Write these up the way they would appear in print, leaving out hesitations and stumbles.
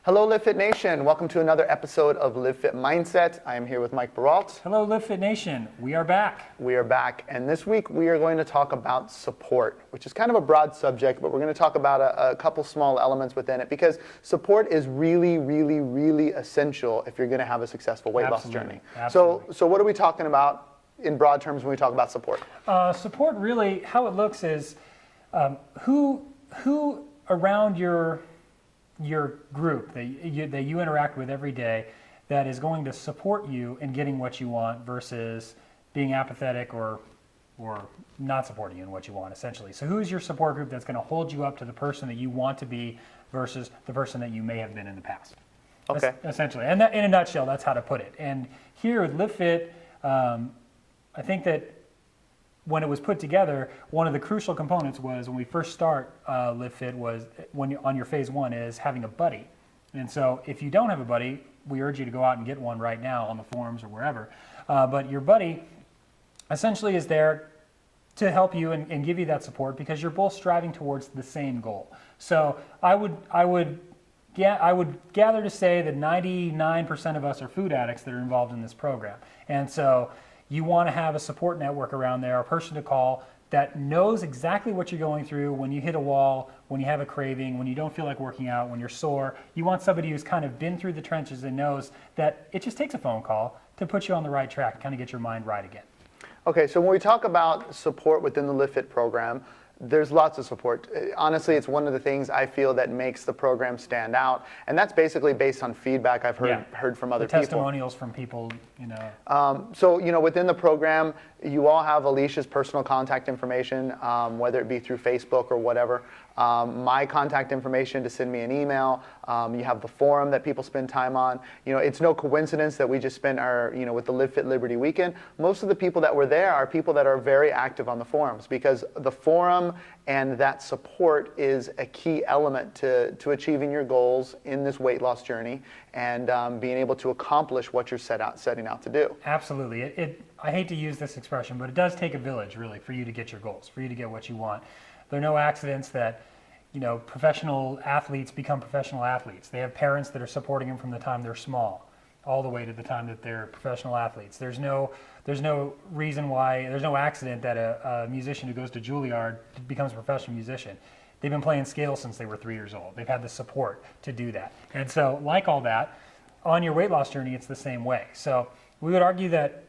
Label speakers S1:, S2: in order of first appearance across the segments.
S1: Hello, LiveFit Nation. Welcome to another episode of LiveFit Mindset. I am here with Mike Baralt.
S2: Hello, LiveFit Nation. We are back.
S1: We are back, and this week we are going to talk about support, which is kind of a broad subject, but we're going to talk about a couple small elements within it because support is really, really, really essential if you're going to have a successful weight loss journey.
S2: Absolutely.
S1: So what are we talking about in broad terms when we talk about support?
S2: Support really, how it looks is who around your group that you interact with every day that is going to support you in getting what you want versus being apathetic or not supporting you in what you want, essentially. So who's your support group that's going to hold you up to the person that you want to be versus the person that you may have been in the past?
S1: Okay.
S2: Essentially. And that, in a nutshell, that's how to put it. And here with LiveFit, I think that when it was put together, one of the crucial components was when we first start LiveFit was on your phase one is having a buddy. And so if you don't have a buddy, we urge you to go out and get one right now on the forums or wherever. But your buddy essentially is there to help you and give you that support because you're both striving towards the same goal. So I would gather to say that 99% of us are food addicts that are involved in this program. And so you want to have a support network around there, a person to call that knows exactly what you're going through when you hit a wall, when you have a craving, when you don't feel like working out, when you're sore. You want somebody who's kind of been through the trenches and knows that it just takes a phone call to put you on the right track, kind of get your mind right again.
S1: Okay, so when we talk about support within the LiveFit program, there's lots of support. Honestly, it's one of the things I feel that makes the program stand out, and that's basically based on feedback I've heard from other people.
S2: Testimonials from people, you know.
S1: So, you know, within the program, you all have Alicia's personal contact information, whether it be through Facebook or whatever. My contact information to send me an email. You have the forum that people spend time on. You know, it's no coincidence that we just spent with the LiveFit Liberty Weekend. Most of the people that were there are people that are very active on the forums because the forum and that support is a key element to achieving your goals in this weight loss journey and being able to accomplish what you're setting out to do.
S2: Absolutely. I hate to use this expression, but it does take a village, really, for you to get your goals, for you to get what you want. There are no accidents that, you know, professional athletes become professional athletes. They have parents that are supporting them from the time they're small, all the way to the time that they're professional athletes. There's no reason why, there's no accident that a musician who goes to Juilliard becomes a professional musician. They've been playing scales since they were 3 years old. They've had the support to do that. And so, like all that, on your weight loss journey, it's the same way. So we would argue that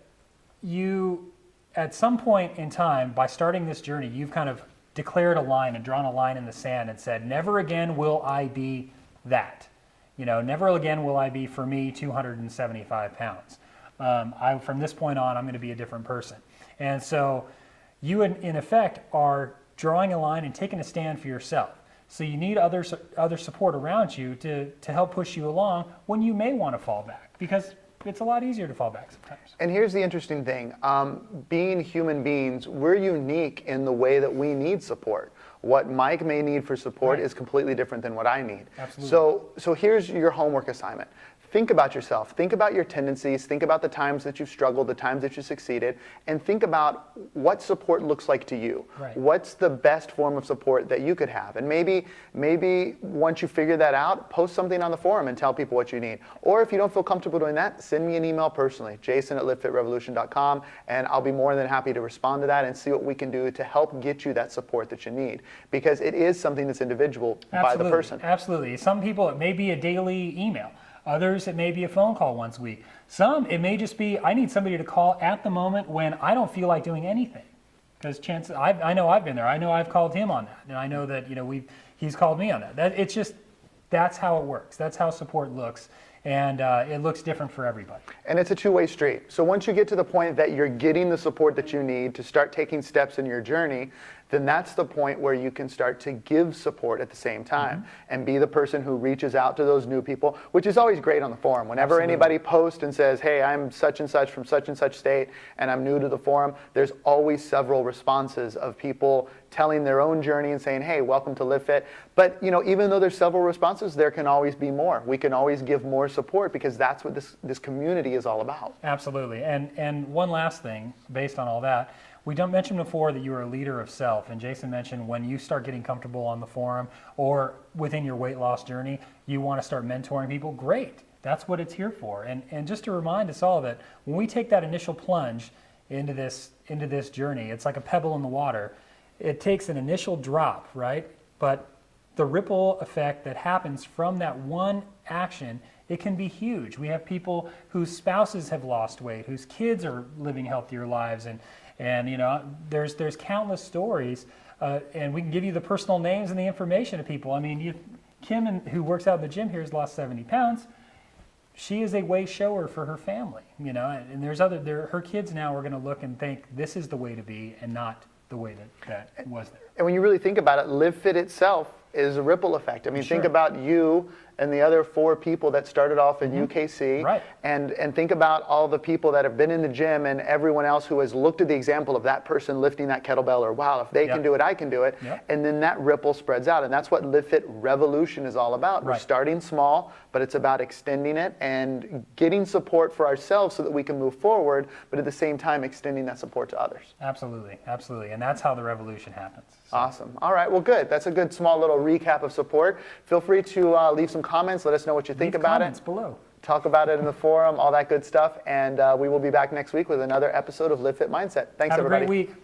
S2: you, at some point in time, by starting this journey, you've kind of declared a line and drawn a line in the sand and said, never again will I be that. You know, never again will I be, for me, 275 pounds. From this point on, I'm going to be a different person. And so you, in effect, are drawing a line and taking a stand for yourself. So you need other support around you to help push you along when you may want to fall back, because it's a lot easier to fall back sometimes.
S1: And here's the interesting thing. Being human beings, we're unique in the way that we need support. What Mike may need for support is completely different than what I need.
S2: Absolutely.
S1: So here's your homework assignment. Think about yourself. Think about your tendencies. Think about the times that you've struggled, the times that you succeeded, and think about what support looks like to you.
S2: Right.
S1: What's the best form of support that you could have? And maybe once you figure that out, post something on the forum and tell people what you need. Or if you don't feel comfortable doing that, send me an email personally, jason@livefitrevolution.com, and I'll be more than happy to respond to that and see what we can do to help get you that support that you need. Because it is something that's individual by the person.
S2: Absolutely. Some people, it may be a daily email. Others, it may be a phone call once a week. Some, it may just be, I need somebody to call at the moment when I don't feel like doing anything. Because I know I've been there. I know I've called him on that. And I know that, you know, he's called me on that. It's just, that's how it works. That's how support looks. And it looks different for everybody.
S1: And it's a two-way street. So once you get to the point that you're getting the support that you need to start taking steps in your journey, then that's the point where you can start to give support at the same time and be the person who reaches out to those new people, which is always great on the forum. Whenever anybody posts and says, hey, I'm such and such from such and such state and I'm new to the forum, there's always several responses of people telling their own journey and saying, hey, welcome to LiveFit. But you know, even though there's several responses, there can always be more. We can always give more support because that's what this community is all about.
S2: Absolutely. And one last thing based on all that, We don't mention before that you are a leader of self, and Jason mentioned when you start getting comfortable on the forum or within your weight loss journey, you want to start mentoring people. Great, that's what it's here for. And just to remind us all that when we take that initial plunge into this journey, it's like a pebble in the water. It takes an initial drop, right? But the ripple effect that happens from that one action, it can be huge. We have people whose spouses have lost weight, whose kids are living healthier lives, and you know, there's countless stories, and we can give you the personal names and the information of people. I mean, Kim, who works out in the gym here, has lost 70 pounds. She is a way shower for her family, you know, and her kids now are going to look and think this is the way to be and not the way that was there.
S1: And when you really think about it, LiveFit itself is a ripple effect. I mean,
S2: Sure.
S1: think about you and the other 4 people that started off in UKC,
S2: Right.
S1: and think about all the people that have been in the gym and everyone else who has looked at the example of that person lifting that kettlebell, or wow, if they can do it, I can do it.
S2: Yep.
S1: And then that ripple spreads out, and that's what LiveFit Revolution is all about. We're
S2: Right.
S1: starting small, but it's about extending it and getting support for ourselves so that we can move forward, but at the same time extending that support to others.
S2: Absolutely, absolutely, and that's how the revolution happens. So.
S1: Awesome. All right. Well, good. That's a good small little recap of support. Feel free to leave some comments. Let us know what you think
S2: Leave
S1: about
S2: comments
S1: it.
S2: below.
S1: Talk about it in the forum, all that good stuff. And we will be back next week with another episode of LiveFit Mindset. Thanks,
S2: Have
S1: everybody.
S2: a great week.